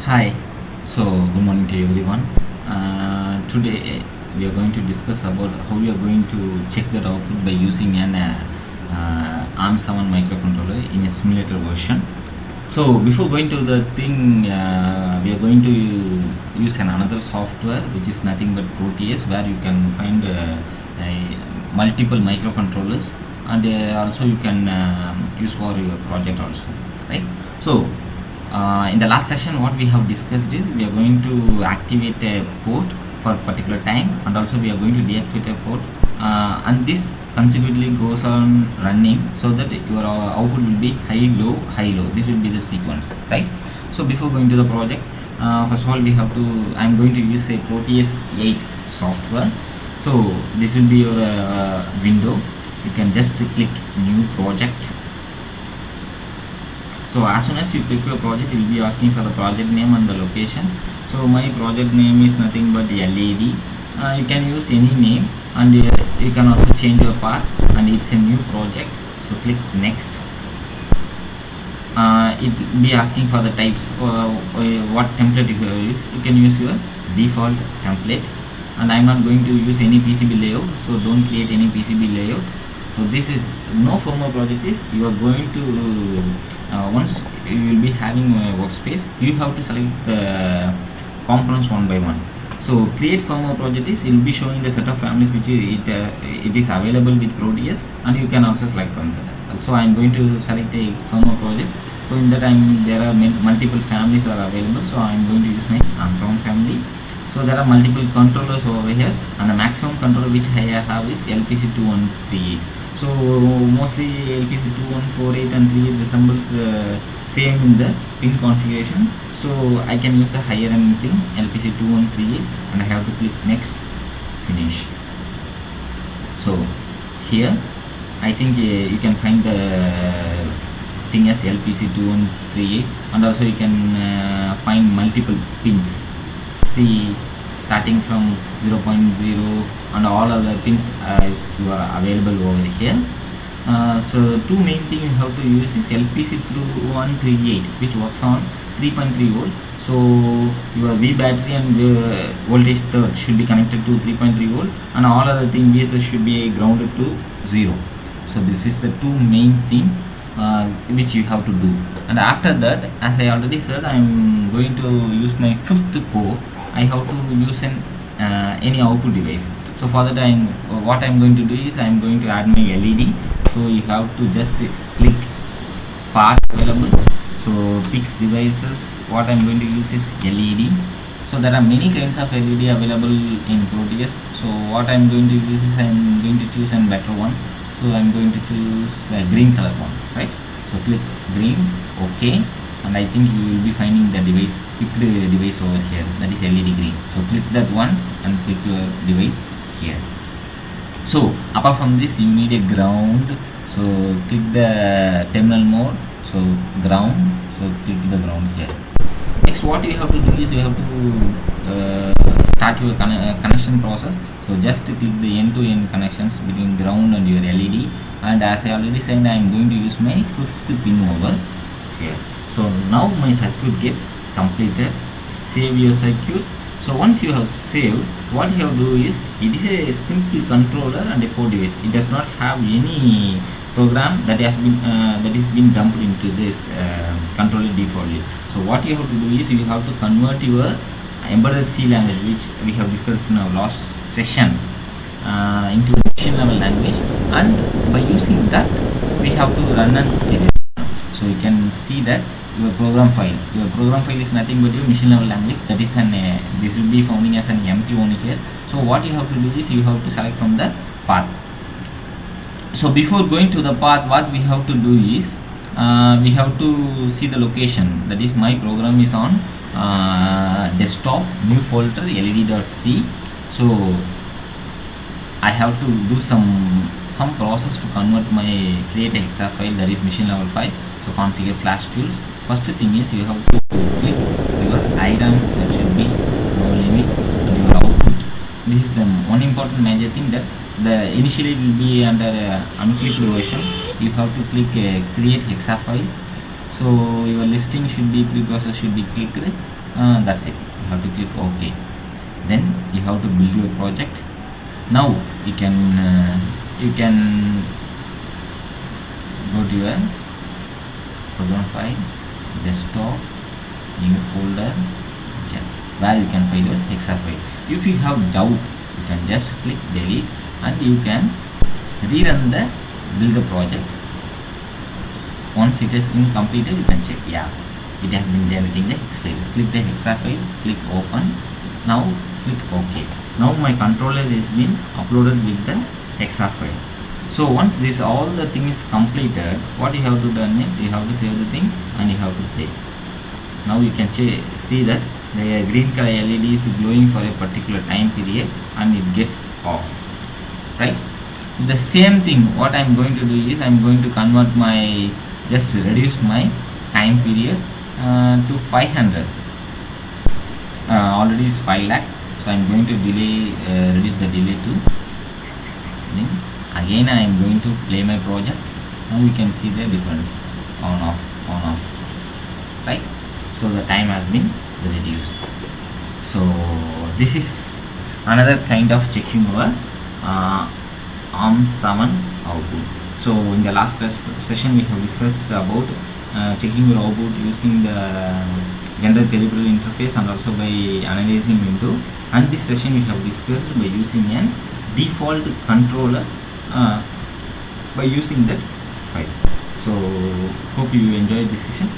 Hi, so good morning to everyone. Today we are going to discuss about how we are going to check that output by using an ARM7 microcontroller in a simulator version. So before going to the thing, we are going to use another software which is nothing but Proteus, where you can find multiple microcontrollers, and also you can use for your project also, right? So in the last session what we have discussed is we are going to activate a port for a particular time, and also we are going to deactivate a port, and this consecutively goes on running so that your output will be high low high low. This will be the sequence, right? So before going to the project, first of all we have to I'm going to use a Proteus 8 software. So this will be your window. You can just click new project. So as soon as you click your project, it will be asking for the project name and the location. So my project name is nothing but LED. You can use any name, and you can also change your path, and it's a new project. So click next. It will be asking for the types, what template you have used. You can use your default template, and I'm not going to use any PCB layout, so don't create any PCB layout. So this is no firmware project is you are going to once you will be having a workspace, you have to select the components one by one. So create firmware project is it will be showing the set of families which it is available with Proteus, and you can also select from that. So I am going to select a firmware project. So in that there are multiple families are available, so I am going to use my ARM7 family. So there are multiple controllers over here, and the maximum controller which I have is LPC2148. So mostly LPC2148 and 38 resembles same in the pin configuration. So I can use the higher end thing, LPC2138, and I have to click next, finish. So here I think you can find the thing as LPC2138, and also you can find multiple pins. See, starting from 0.0 and all other pins you are available over here. So two main things you have to use is LPC2138, which works on 3.3 volt. So your V battery and voltage third should be connected to 3.3 volt, and all other thing VSS should be grounded to 0. So this is the two main thing which you have to do. And after that, as I already said, I am going to use my fifth port. I have to use any output device. So for that what I am going to do is I am going to add my LED. So you have to just click part available. So picks devices, what I am going to use is LED. So there are many kinds of LED available in Proteus. So what I am going to use is I am going to choose a better one. So I am going to choose a green color one, right? So click green, OK, and I think you will be finding the device, picked device over here, that is LED green. So click that once and pick your device here. So apart from this, you need a ground. So click the terminal mode, so ground, so click the ground here. Next what you have to do is you have to start your connection process. So just click the end-to-end connections between ground and your LED, and as I already said, I am going to use my fifth pin over here. So now my circuit gets completed. Save your circuit. So once you have saved, what you have to do is, it is a simple controller and a port device. It does not have any program that has been dumped into this controller defaultly. So what you have to do is you have to convert your embedded C language, which we have discussed in our last session, into machine level language, and by using that we have to run and see this. So you can see that your program file is nothing but your machine level language, that is this will be founding as an empty one here. So what you have to do is you have to select from the path. So before going to the path, what we have to do is we have to see the location, that is my program is on desktop, new folder, led.c. So I have to do some process to convert my create a hexa file, that is machine level file. So configure flash tools. First thing is you have to click your item, that should be no limit, and your output. This is the one important major thing, that the initially will be under unclicked version. You have to click create hexa file. So your listing should be preprocess should be clicked, That's it. You have to click OK. Then you have to build your project. Now you can go to your program file, desktop, new folder, where you can find your hexa file. If you have doubt, you can just click delete and you can rerun the build the project. Once it is completed, you can check, yeah, it has been generating the hex file. Click the hexa file, click open. Now click OK. Now my controller is been uploaded with the hexa file. So once this all the thing is completed, what you have to do is you have to save the thing and you have to play. Now you can see that the green color LED is glowing for a particular time period and it gets off, right? The same thing what I am going to do is I am going to convert my, just reduce my time period to 500. Already is 5 lakh, so I am going to reduce the delay to, then again I am going to play my project. Now you can see the difference, on off, right? So the time has been reduced. So this is another kind of checking our ARM7 output. So in the last session we have discussed about checking your output using the general peripheral interface and also by analyzing window, and this session we have discussed by using a default controller by using that file. So hope you enjoyed this session.